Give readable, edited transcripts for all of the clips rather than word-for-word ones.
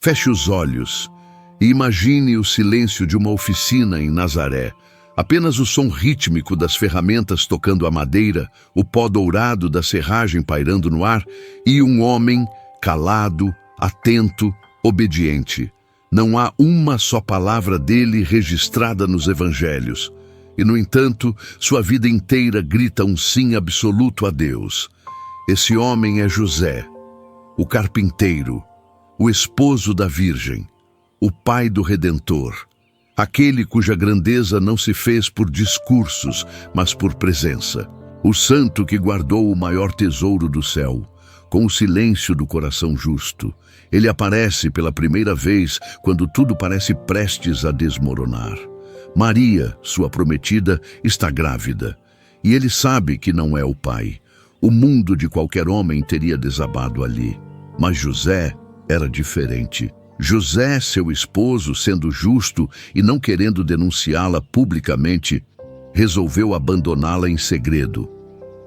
Feche os olhos e imagine o silêncio de uma oficina em Nazaré. Apenas o som rítmico das ferramentas tocando a madeira, o pó dourado da serragem pairando no ar e um homem calado, atento, obediente. Não há uma só palavra dele registrada nos evangelhos. E, no entanto, sua vida inteira grita um sim absoluto a Deus. Esse homem é José, o carpinteiro, o esposo da Virgem, o pai do Redentor, aquele cuja grandeza não se fez por discursos, mas por presença. O santo que guardou o maior tesouro do céu, com o silêncio do coração justo. Ele aparece pela primeira vez quando tudo parece prestes a desmoronar. Maria, sua prometida, está grávida, e ele sabe que não é o pai. O mundo de qualquer homem teria desabado ali. Mas José era diferente. José, seu esposo, sendo justo e não querendo denunciá-la publicamente, resolveu abandoná-la em segredo.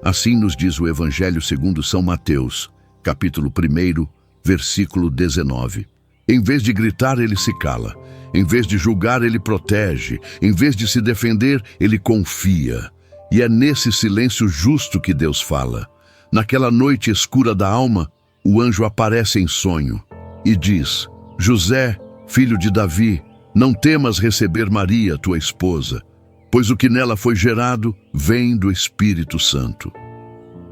Assim nos diz o Evangelho segundo São Mateus, capítulo 1, versículo 19. Em vez de gritar, ele se cala. Em vez de julgar, ele protege. Em vez de se defender, ele confia. E é nesse silêncio justo que Deus fala. Naquela noite escura da alma, o anjo aparece em sonho e diz: José, filho de Davi, não temas receber Maria, tua esposa, pois o que nela foi gerado vem do Espírito Santo.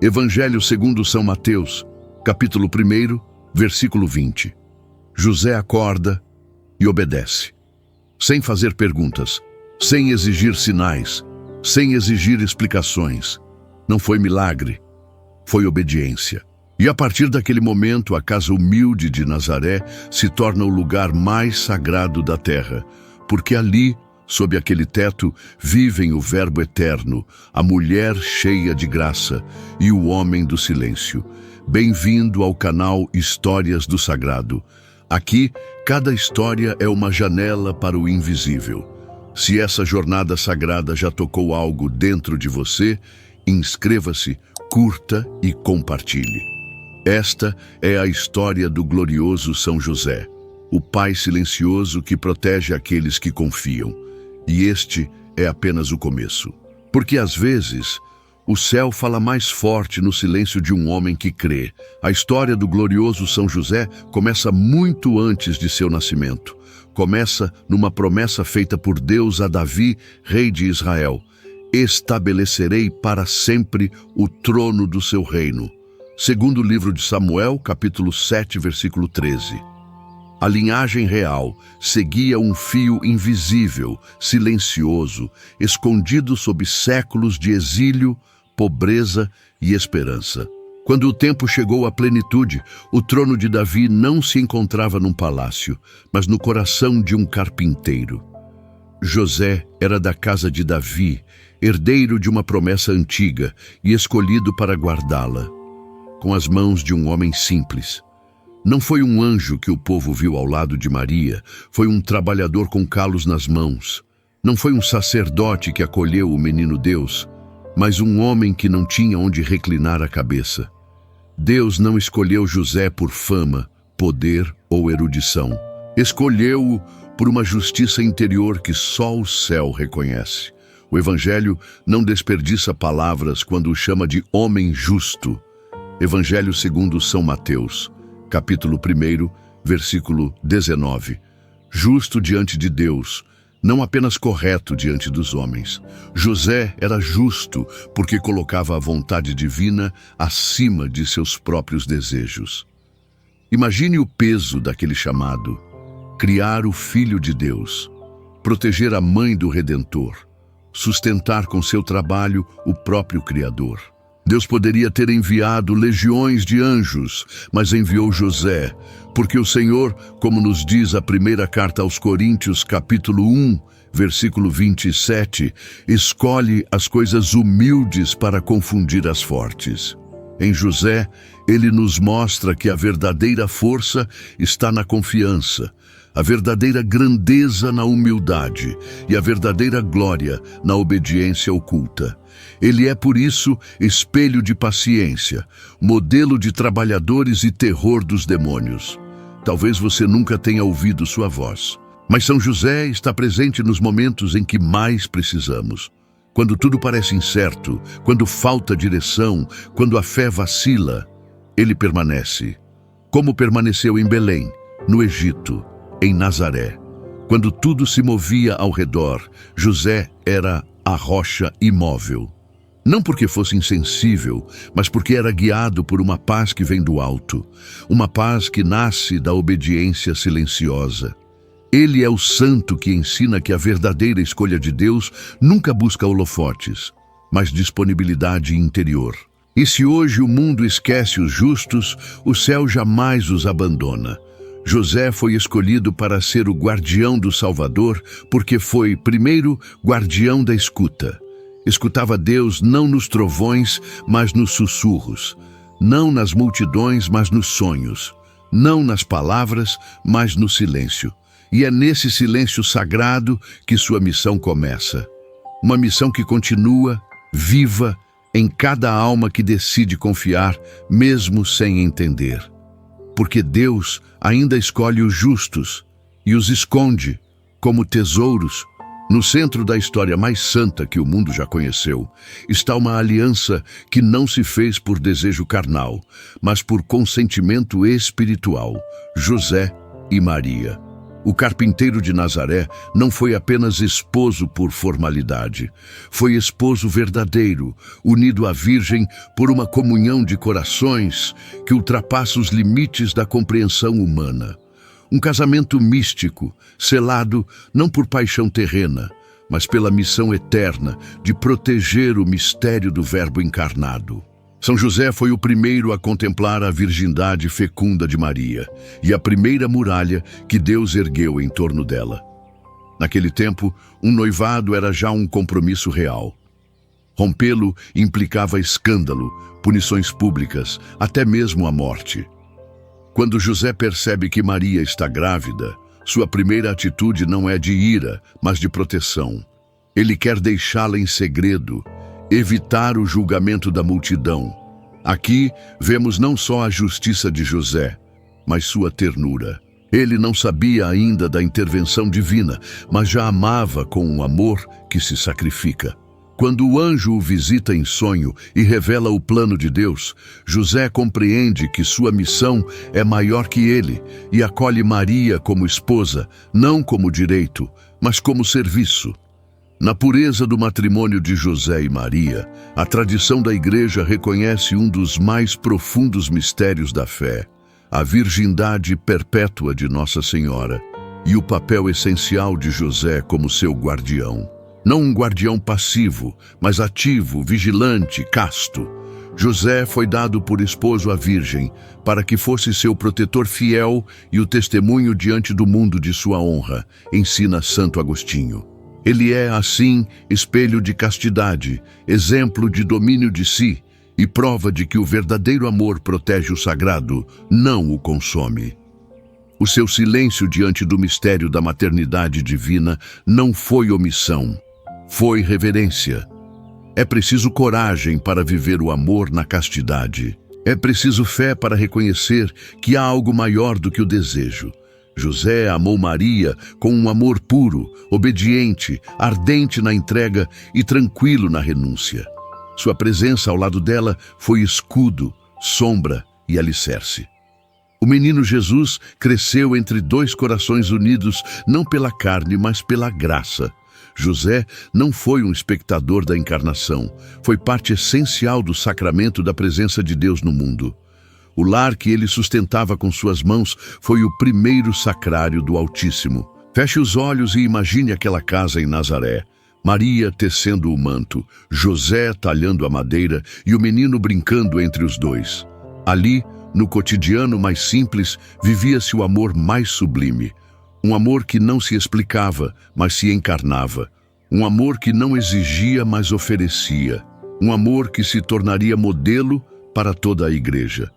Evangelho segundo São Mateus, capítulo 1, versículo 20. José acorda e obedece, sem fazer perguntas, sem exigir sinais, sem exigir explicações. Não foi milagre, foi obediência. E a partir daquele momento, a casa humilde de Nazaré se torna o lugar mais sagrado da terra, porque ali, sob aquele teto, vivem o Verbo eterno, a mulher cheia de graça e o homem do silêncio. Bem-vindo ao canal Histórias do Sagrado. Aqui, cada história é uma janela para o invisível. Se essa jornada sagrada já tocou algo dentro de você, inscreva-se, curta e compartilhe. Esta é a história do glorioso São José, o pai silencioso que protege aqueles que confiam. E este é apenas o começo. Porque às vezes, o céu fala mais forte no silêncio de um homem que crê. A história do glorioso São José começa muito antes de seu nascimento. Começa numa promessa feita por Deus a Davi, rei de Israel. Estabelecerei para sempre o trono do seu reino. Segundo o livro de Samuel, capítulo 7, versículo 13. A linhagem real seguia um fio invisível, silencioso, escondido sob séculos de exílio, pobreza e esperança. Quando o tempo chegou à plenitude, o trono de Davi não se encontrava num palácio, mas no coração de um carpinteiro. José era da casa de Davi, herdeiro de uma promessa antiga e escolhido para guardá-la, com as mãos de um homem simples. Não foi um anjo que o povo viu ao lado de Maria, foi um trabalhador com calos nas mãos. Não foi um sacerdote que acolheu o menino Deus, mas um homem que não tinha onde reclinar a cabeça. Deus não escolheu José por fama, poder ou erudição. Escolheu-o por uma justiça interior que só o céu reconhece. O Evangelho não desperdiça palavras quando o chama de homem justo. Evangelho segundo São Mateus, capítulo 1, versículo 19. Justo diante de Deus, não apenas correto diante dos homens. José era justo porque colocava a vontade divina acima de seus próprios desejos. Imagine o peso daquele chamado: criar o Filho de Deus, proteger a mãe do Redentor, sustentar com seu trabalho o próprio Criador. Deus poderia ter enviado legiões de anjos, mas enviou José, porque o Senhor, como nos diz a primeira carta aos Coríntios, capítulo 1, versículo 27, escolhe as coisas humildes para confundir as fortes. Em José, ele nos mostra que a verdadeira força está na confiança, a verdadeira grandeza na humildade e a verdadeira glória na obediência oculta. Ele é, por isso, espelho de paciência, modelo de trabalhadores e terror dos demônios. talvez você nunca tenha ouvido sua voz. Mas São José está presente nos momentos em que mais precisamos. Quando tudo parece incerto, quando falta direção, quando a fé vacila, ele permanece. Como permaneceu em Belém, no Egito, em Nazaré. Quando tudo se movia ao redor, José era a rocha imóvel. Não porque fosse insensível, mas porque era guiado por uma paz que vem do alto, uma paz que nasce da obediência silenciosa. Ele é o santo que ensina que a verdadeira escolha de Deus nunca busca holofotes, mas disponibilidade interior. E se hoje o mundo esquece os justos, o céu jamais os abandona. José foi escolhido para ser o guardião do Salvador porque foi, primeiro, guardião da escuta. Escutava Deus não nos trovões, mas nos sussurros. Não nas multidões, mas nos sonhos. Não nas palavras, mas no silêncio. E é nesse silêncio sagrado que sua missão começa. Uma missão que continua, viva, em cada alma que decide confiar, mesmo sem entender. Porque Deus ainda escolhe os justos e os esconde como tesouros. No centro da história mais santa que o mundo já conheceu, está uma aliança que não se fez por desejo carnal, mas por consentimento espiritual, José e Maria. O carpinteiro de Nazaré não foi apenas esposo por formalidade, foi esposo verdadeiro, unido à Virgem por uma comunhão de corações que ultrapassa os limites da compreensão humana. Um casamento místico, selado não por paixão terrena, mas pela missão eterna de proteger o mistério do Verbo encarnado. São José foi o primeiro a contemplar a virgindade fecunda de Maria e a primeira muralha que Deus ergueu em torno dela. Naquele tempo, um noivado era já um compromisso real. Rompê-lo implicava escândalo, punições públicas, até mesmo a morte. Quando José percebe que Maria está grávida, sua primeira atitude não é de ira, mas de proteção. Ele quer deixá-la em segredo, evitar o julgamento da multidão. Aqui vemos não só a justiça de José, mas sua ternura. Ele não sabia ainda da intervenção divina, mas já amava com um amor que se sacrifica. Quando o anjo o visita em sonho e revela o plano de Deus, José compreende que sua missão é maior que ele e acolhe Maria como esposa, não como direito, mas como serviço. Na pureza do matrimônio de José e Maria, a tradição da Igreja reconhece um dos mais profundos mistérios da fé, a virgindade perpétua de Nossa Senhora e o papel essencial de José como seu guardião. Não um guardião passivo, mas ativo, vigilante, casto. José foi dado por esposo à Virgem, para que fosse seu protetor fiel e o testemunho diante do mundo de sua honra, ensina Santo Agostinho. Ele é, assim, espelho de castidade, exemplo de domínio de si e prova de que o verdadeiro amor protege o sagrado, não o consome. O seu silêncio diante do mistério da maternidade divina não foi omissão, foi reverência. É preciso coragem para viver o amor na castidade. É preciso fé para reconhecer que há algo maior do que o desejo. José amou Maria com um amor puro, obediente, ardente na entrega e tranquilo na renúncia. Sua presença ao lado dela foi escudo, sombra e alicerce. O menino Jesus cresceu entre dois corações unidos não pela carne, mas pela graça. José não foi um espectador da encarnação, foi parte essencial do sacramento da presença de Deus no mundo. O lar que ele sustentava com suas mãos foi o primeiro sacrário do Altíssimo. Feche os olhos e imagine aquela casa em Nazaré. Maria tecendo o manto, José talhando a madeira e o menino brincando entre os dois. Ali, no cotidiano mais simples, vivia-se o amor mais sublime. Um amor que não se explicava, mas se encarnava. Um amor que não exigia, mas oferecia. Um amor que se tornaria modelo para toda a Igreja.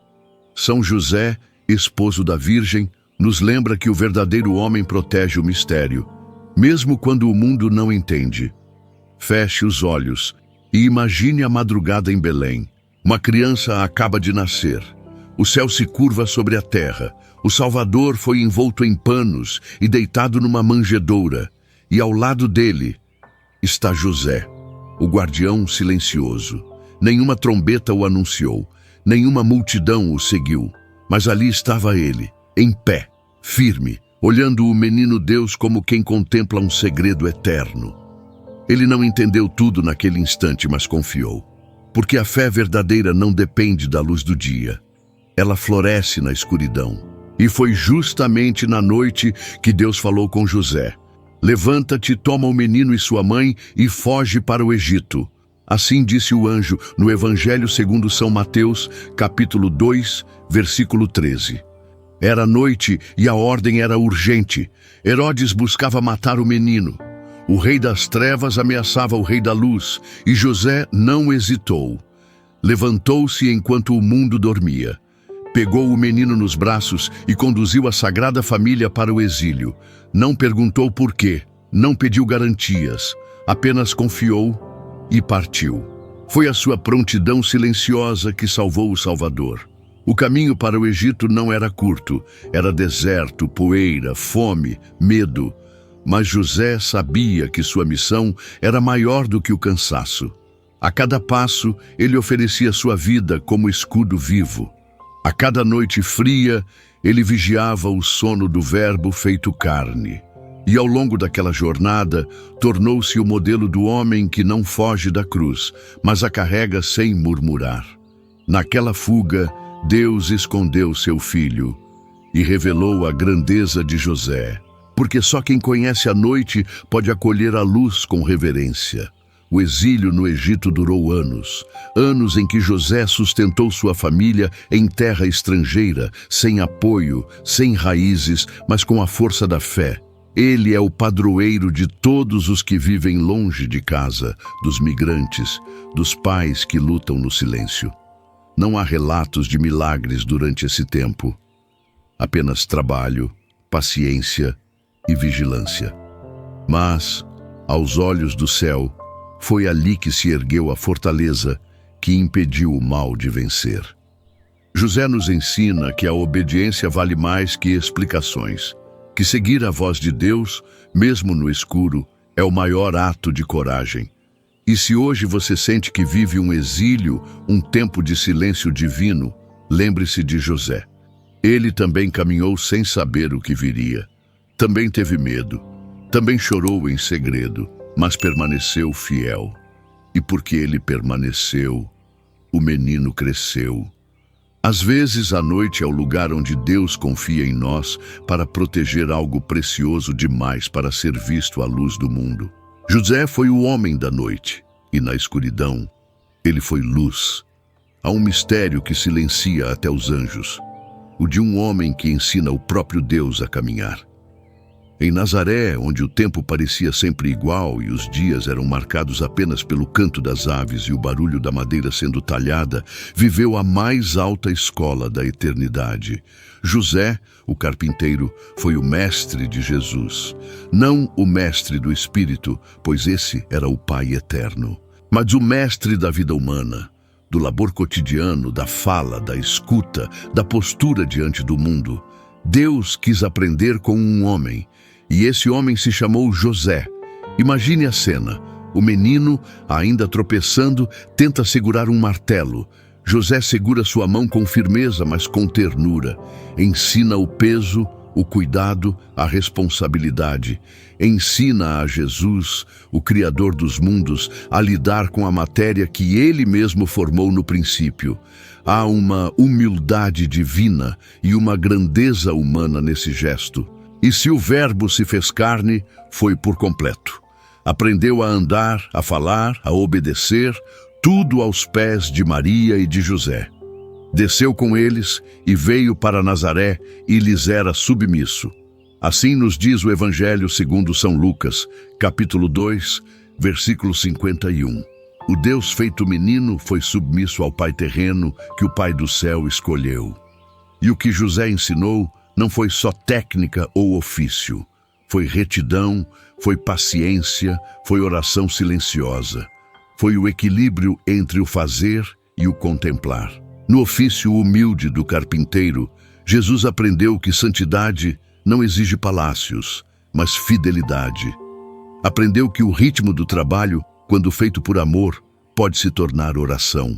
São José, esposo da Virgem, nos lembra que o verdadeiro homem protege o mistério, mesmo quando o mundo não entende. Feche os olhos e imagine a madrugada em Belém. Uma criança acaba de nascer. O céu se curva sobre a terra. O Salvador foi envolto em panos e deitado numa manjedoura, e ao lado dele está José, o guardião silencioso. Nenhuma trombeta o anunciou, nenhuma multidão o seguiu, mas ali estava ele, em pé, firme, olhando o menino Deus como quem contempla um segredo eterno. Ele não entendeu tudo naquele instante, mas confiou, porque a fé verdadeira não depende da luz do dia. Ela floresce na escuridão. E foi justamente na noite que Deus falou com José: levanta-te, toma o menino e sua mãe e foge para o Egito. Assim disse o anjo no Evangelho segundo São Mateus, capítulo 2, versículo 13. Era noite e a ordem era urgente. Herodes buscava matar o menino. O rei das trevas ameaçava o rei da luz, e José não hesitou. Levantou-se enquanto o mundo dormia. Pegou o menino nos braços e conduziu a Sagrada Família para o exílio. Não perguntou por quê, não pediu garantias, apenas confiou e partiu. Foi a sua prontidão silenciosa que salvou o Salvador. O caminho para o Egito não era curto, era deserto, poeira, fome, medo. Mas José sabia que sua missão era maior do que o cansaço. A cada passo, ele oferecia sua vida como escudo vivo. A cada noite fria, ele vigiava o sono do Verbo feito carne. E ao longo daquela jornada, tornou-se o modelo do homem que não foge da cruz, mas a carrega sem murmurar. Naquela fuga, Deus escondeu seu filho e revelou a grandeza de José, porque só quem conhece a noite pode acolher a luz com reverência. O exílio no Egito durou anos, anos em que José sustentou sua família em terra estrangeira, sem apoio, sem raízes, mas com a força da fé. Ele é o padroeiro de todos os que vivem longe de casa, dos migrantes, dos pais que lutam no silêncio. Não há relatos de milagres durante esse tempo, apenas trabalho, paciência e vigilância. Mas, aos olhos do céu, foi ali que se ergueu a fortaleza que impediu o mal de vencer. José nos ensina que a obediência vale mais que explicações, que seguir a voz de Deus, mesmo no escuro, é o maior ato de coragem. E se hoje você sente que vive um exílio, um tempo de silêncio divino, lembre-se de José. Ele também caminhou sem saber o que viria. Também teve medo. Também chorou em segredo, mas permaneceu fiel. E porque ele permaneceu, o menino cresceu. Às vezes, a noite é o lugar onde Deus confia em nós para proteger algo precioso demais para ser visto à luz do mundo. José foi o homem da noite, e na escuridão, ele foi luz. Há um mistério que silencia até os anjos, o de um homem que ensina o próprio Deus a caminhar. Em Nazaré, onde o tempo parecia sempre igual e os dias eram marcados apenas pelo canto das aves e o barulho da madeira sendo talhada, viveu a mais alta escola da eternidade. José, o carpinteiro, foi o mestre de Jesus. Não o mestre do Espírito, pois esse era o Pai eterno, mas o mestre da vida humana, do labor cotidiano, da fala, da escuta, da postura diante do mundo. Deus quis aprender com um homem, e esse homem se chamou José. Imagine a cena. O menino, ainda tropeçando, tenta segurar um martelo. José segura sua mão com firmeza, mas com ternura. Ensina o peso, o cuidado, a responsabilidade. Ensina a Jesus, o Criador dos mundos, a lidar com a matéria que ele mesmo formou no princípio. Há uma humildade divina e uma grandeza humana nesse gesto. E se o Verbo se fez carne, foi por completo. Aprendeu a andar, a falar, a obedecer, tudo aos pés de Maria e de José. Desceu com eles e veio para Nazaré e lhes era submisso. Assim nos diz o Evangelho segundo São Lucas, capítulo 2, versículo 51. O Deus feito menino foi submisso ao Pai terreno que o Pai do céu escolheu. E o que José ensinou não foi só técnica ou ofício. Foi retidão, foi paciência, foi oração silenciosa. Foi o equilíbrio entre o fazer e o contemplar. No ofício humilde do carpinteiro, Jesus aprendeu que santidade não exige palácios, mas fidelidade. Aprendeu que o ritmo do trabalho, quando feito por amor, pode se tornar oração.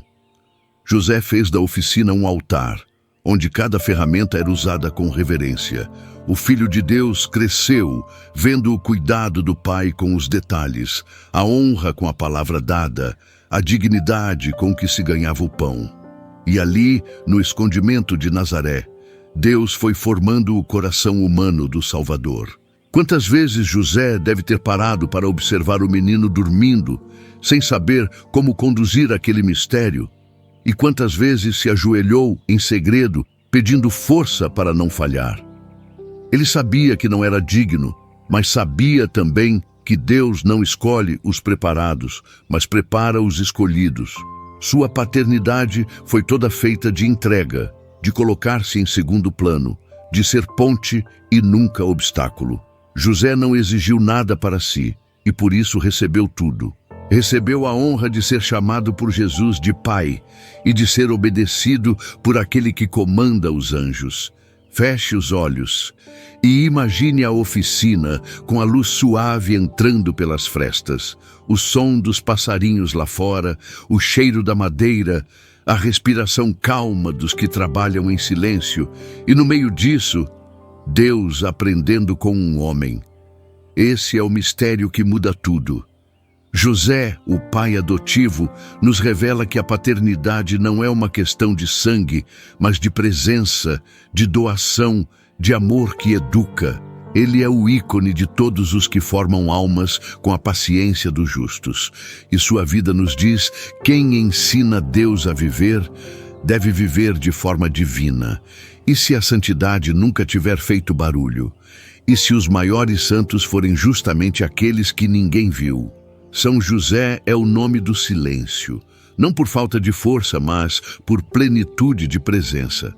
José fez da oficina um altar, onde cada ferramenta era usada com reverência. O Filho de Deus cresceu, vendo o cuidado do Pai com os detalhes, a honra com a palavra dada, a dignidade com que se ganhava o pão. E ali, no escondimento de Nazaré, Deus foi formando o coração humano do Salvador. Quantas vezes José deve ter parado para observar o menino dormindo, sem saber como conduzir aquele mistério? E quantas vezes se ajoelhou em segredo, pedindo força para não falhar? Ele sabia que não era digno, mas sabia também que Deus não escolhe os preparados, mas prepara os escolhidos. Sua paternidade foi toda feita de entrega, de colocar-se em segundo plano, de ser ponte e nunca obstáculo. José não exigiu nada para si, e por isso recebeu tudo. Recebeu a honra de ser chamado por Jesus de Pai e de ser obedecido por aquele que comanda os anjos. Feche os olhos e imagine a oficina com a luz suave entrando pelas frestas, o som dos passarinhos lá fora, o cheiro da madeira, a respiração calma dos que trabalham em silêncio, e no meio disso, Deus aprendendo com um homem. Esse é o mistério que muda tudo. José, o pai adotivo, nos revela que a paternidade não é uma questão de sangue, mas de presença, de doação, de amor que educa. Ele é o ícone de todos os que formam almas com a paciência dos justos. E sua vida nos diz: quem ensina Deus a viver, deve viver de forma divina. E se a santidade nunca tiver feito barulho? E se os maiores santos forem justamente aqueles que ninguém viu? São José é o nome do silêncio, não por falta de força, mas por plenitude de presença.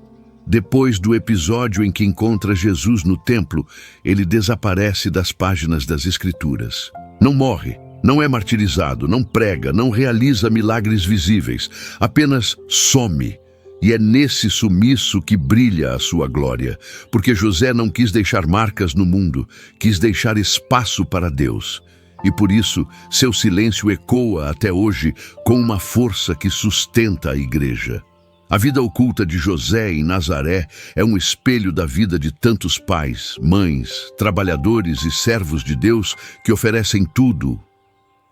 Depois do episódio em que encontra Jesus no templo, ele desaparece das páginas das Escrituras. Não morre, não é martirizado, não prega, não realiza milagres visíveis, apenas some. E é nesse sumiço que brilha a sua glória, porque José não quis deixar marcas no mundo, quis deixar espaço para Deus. E por isso, seu silêncio ecoa até hoje com uma força que sustenta a igreja. A vida oculta de José em Nazaré é um espelho da vida de tantos pais, mães, trabalhadores e servos de Deus que oferecem tudo,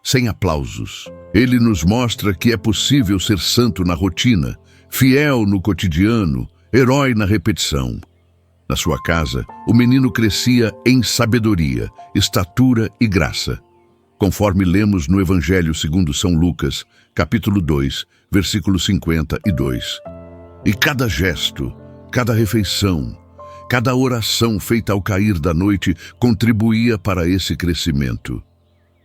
sem aplausos. Ele nos mostra que é possível ser santo na rotina, fiel no cotidiano, herói na repetição. Na sua casa, o menino crescia em sabedoria, estatura e graça, conforme lemos no Evangelho segundo São Lucas, capítulo 2, versículo 52. E cada gesto, cada refeição, cada oração feita ao cair da noite contribuía para esse crescimento.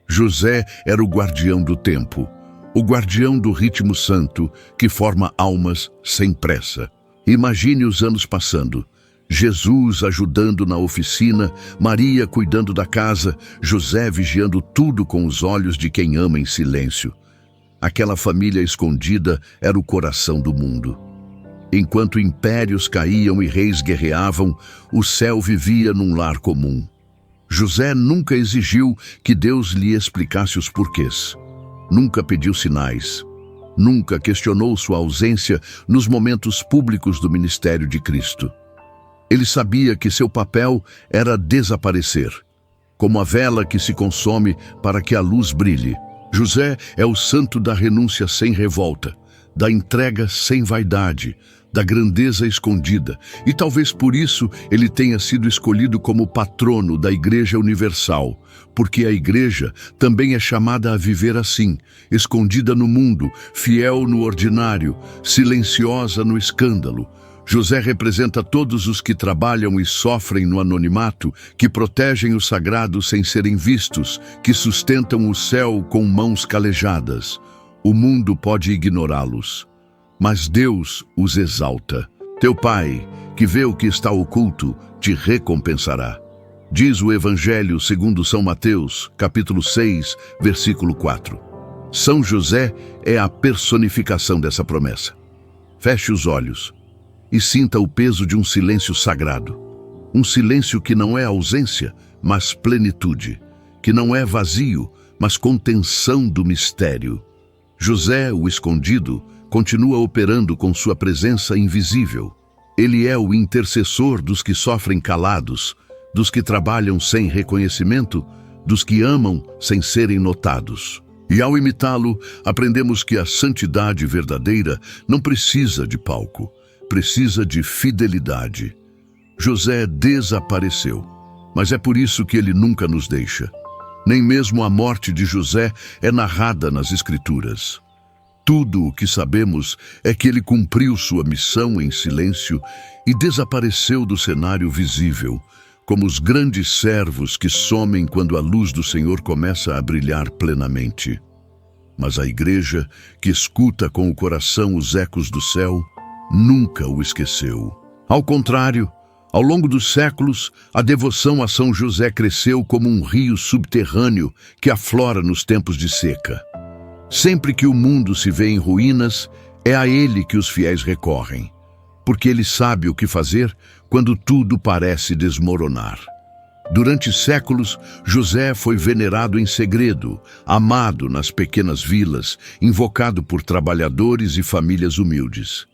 José era o guardião do tempo, o guardião do ritmo santo que forma almas sem pressa. Imagine os anos passando. Jesus ajudando na oficina, Maria cuidando da casa, José vigiando tudo com os olhos de quem ama em silêncio. Aquela família escondida era o coração do mundo. Enquanto impérios caíam e reis guerreavam, o céu vivia num lar comum. José nunca exigiu que Deus lhe explicasse os porquês. Nunca pediu sinais. Nunca questionou sua ausência nos momentos públicos do ministério de Cristo. Ele sabia que seu papel era desaparecer, como a vela que se consome para que a luz brilhe. José é o santo da renúncia sem revolta, da entrega sem vaidade, da grandeza escondida, e talvez por isso ele tenha sido escolhido como patrono da Igreja Universal, porque a Igreja também é chamada a viver assim, escondida no mundo, fiel no ordinário, silenciosa no escândalo. José representa todos os que trabalham e sofrem no anonimato, que protegem o sagrado sem serem vistos, que sustentam o céu com mãos calejadas. O mundo pode ignorá-los, mas Deus os exalta. Teu Pai, que vê o que está oculto, te recompensará. Diz o Evangelho segundo São Mateus, capítulo 6, versículo 4. São José é a personificação dessa promessa. Feche os olhos. e sinta o peso de um silêncio sagrado. Um silêncio que não é ausência, mas plenitude, que não é vazio, mas contenção do mistério. José, o escondido, continua operando com sua presença invisível. Ele é o intercessor dos que sofrem calados, dos que trabalham sem reconhecimento, dos que amam sem serem notados. E ao imitá-lo, aprendemos que a santidade verdadeira não precisa de palco, precisa de fidelidade. José desapareceu, mas é por isso que ele nunca nos deixa. Nem mesmo a morte de José é narrada nas Escrituras. Tudo o que sabemos é que ele cumpriu sua missão em silêncio e desapareceu do cenário visível, como os grandes servos que somem quando a luz do Senhor começa a brilhar plenamente. Mas a igreja, que escuta com o coração os ecos do céu, nunca o esqueceu. Ao contrário, ao longo dos séculos, a devoção a São José cresceu como um rio subterrâneo que aflora nos tempos de seca. Sempre que o mundo se vê em ruínas, é a ele que os fiéis recorrem, porque ele sabe o que fazer quando tudo parece desmoronar. Durante séculos, José foi venerado em segredo, amado nas pequenas vilas, invocado por trabalhadores e famílias humildes.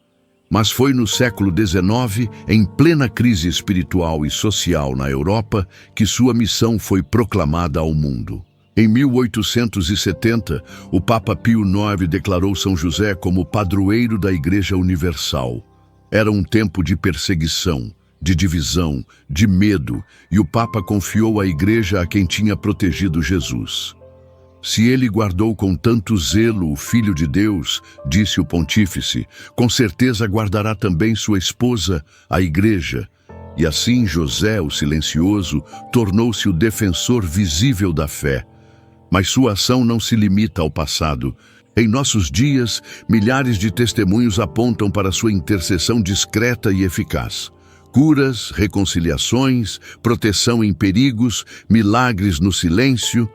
Mas foi no século XIX, em plena crise espiritual e social na Europa, que sua missão foi proclamada ao mundo. Em 1870, o Papa Pio IX declarou São José como padroeiro da Igreja Universal. Era um tempo de perseguição, de divisão, de medo, e o Papa confiou a Igreja a quem tinha protegido Jesus. Se ele guardou com tanto zelo o Filho de Deus, disse o pontífice, com certeza guardará também sua esposa, a Igreja. E assim José, o silencioso, tornou-se o defensor visível da fé. Mas sua ação não se limita ao passado. Em nossos dias, milhares de testemunhos apontam para sua intercessão discreta e eficaz. Curas, reconciliações, proteção em perigos, milagres no silêncio.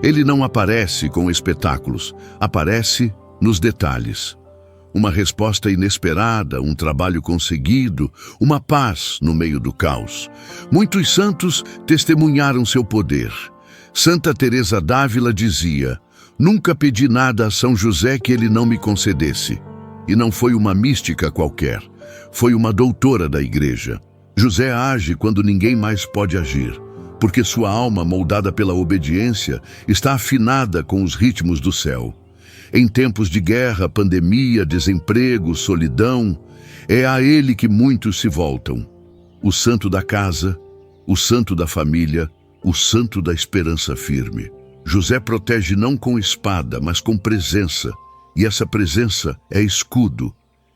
Ele não aparece com espetáculos, aparece nos detalhes. Uma resposta inesperada, um trabalho conseguido, uma paz no meio do caos. Muitos santos testemunharam seu poder. Santa Teresa d'Ávila dizia: "Nunca pedi nada a São José que ele não me concedesse." E não foi uma mística qualquer, foi uma doutora da Igreja. José age quando ninguém mais pode agir, porque sua alma, moldada pela obediência, está afinada com os ritmos do céu. Em tempos de guerra, pandemia, desemprego, solidão, é a ele que muitos se voltam. O santo da casa, o santo da família, o santo da esperança firme. José protege não com espada, mas com presença, e essa presença é escudo.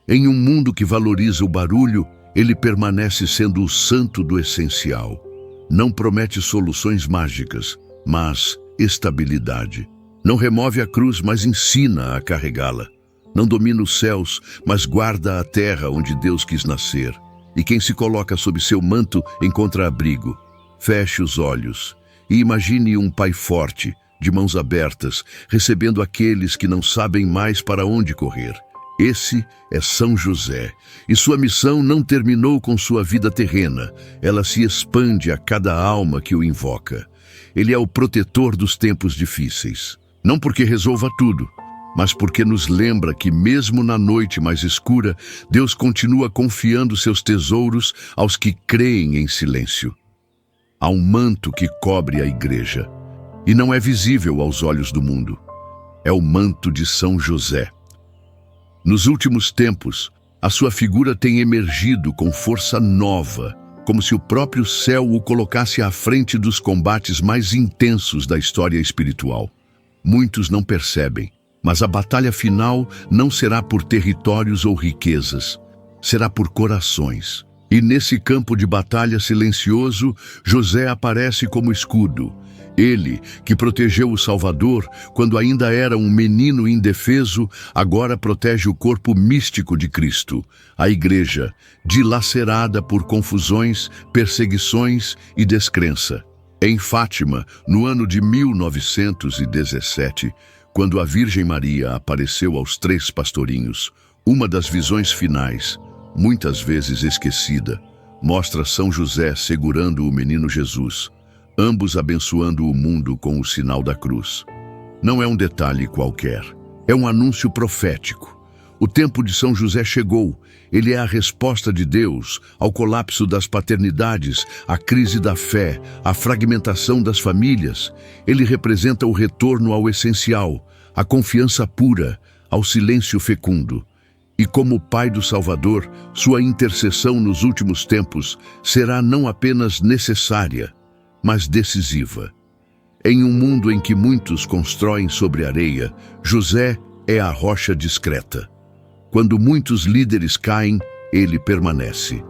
Em um mundo que valoriza o barulho, ele permanece sendo o santo do essencial. Não promete soluções mágicas, mas estabilidade. Não remove a cruz, mas ensina a carregá-la. Não domina os céus, mas guarda a terra onde Deus quis nascer. E quem se coloca sob seu manto encontra abrigo. Feche os olhos e imagine um pai forte, de mãos abertas, recebendo aqueles que não sabem mais para onde correr. Esse é São José, e sua missão não terminou com sua vida terrena. Ela se expande a cada alma que o invoca. Ele é o protetor dos tempos difíceis. Não porque resolva tudo, mas porque nos lembra que mesmo na noite mais escura, Deus continua confiando seus tesouros aos que creem em silêncio. Há um manto que cobre a Igreja, e não é visível aos olhos do mundo. É o manto de São José. Nos últimos tempos, a sua figura tem emergido com força nova, como se o próprio céu o colocasse à frente dos combates mais intensos da história espiritual. Muitos não percebem, mas a batalha final não será por territórios ou riquezas, será por corações. E nesse campo de batalha silencioso, José aparece como escudo. Ele, que protegeu o Salvador quando ainda era um menino indefeso, agora protege o corpo místico de Cristo, a Igreja, dilacerada por confusões, perseguições e descrença. Em Fátima, no ano de 1917, quando a Virgem Maria apareceu aos 3 pastorinhos, uma das visões finais, muitas vezes esquecida, mostra São José segurando o menino Jesus, ambos abençoando o mundo com o sinal da cruz. Não é um detalhe qualquer, é um anúncio profético. O tempo de São José chegou. Ele é a resposta de Deus ao colapso das paternidades, à crise da fé, à fragmentação das famílias. Ele representa o retorno ao essencial, à confiança pura, ao silêncio fecundo. E como Pai do Salvador, sua intercessão nos últimos tempos será não apenas necessária, mas decisiva. Em um mundo em que muitos constroem sobre areia, José é a rocha discreta. Quando muitos líderes caem, ele permanece.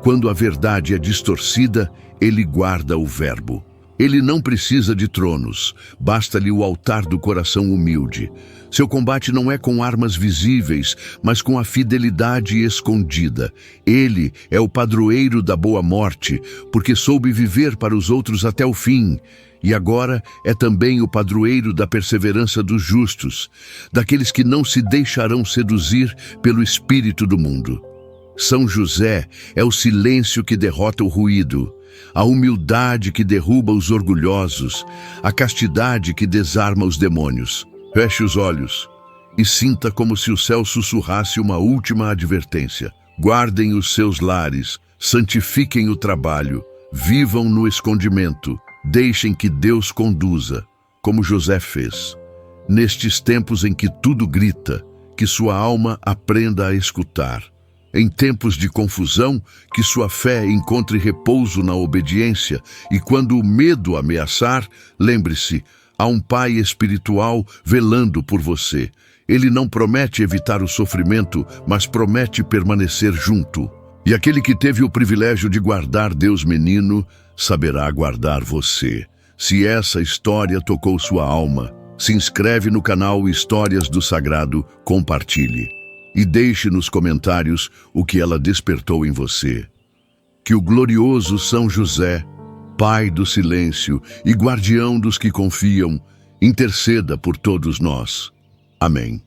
Quando a verdade é distorcida, ele guarda o verbo. Ele não precisa de tronos, basta-lhe o altar do coração humilde. Seu combate não é com armas visíveis, mas com a fidelidade escondida. Ele é o padroeiro da boa morte, porque soube viver para os outros até o fim. E agora é também o padroeiro da perseverança dos justos, daqueles que não se deixarão seduzir pelo espírito do mundo. São José é o silêncio que derrota o ruído, a humildade que derruba os orgulhosos, a castidade que desarma os demônios. Feche os olhos e sinta como se o céu sussurrasse uma última advertência. Guardem os seus lares, santifiquem o trabalho, vivam no escondimento. Deixem que Deus conduza, como José fez. Nestes tempos em que tudo grita, que sua alma aprenda a escutar. Em tempos de confusão, que sua fé encontre repouso na obediência. E quando o medo ameaçar, lembre-se, há um Pai espiritual velando por você. Ele não promete evitar o sofrimento, mas promete permanecer junto. E aquele que teve o privilégio de guardar Deus menino, saberá guardar você. Se essa história tocou sua alma, se inscreve no canal Histórias do Sagrado, compartilhe e deixe nos comentários o que ela despertou em você. Que o glorioso São José, Pai do silêncio e guardião dos que confiam, interceda por todos nós. Amém.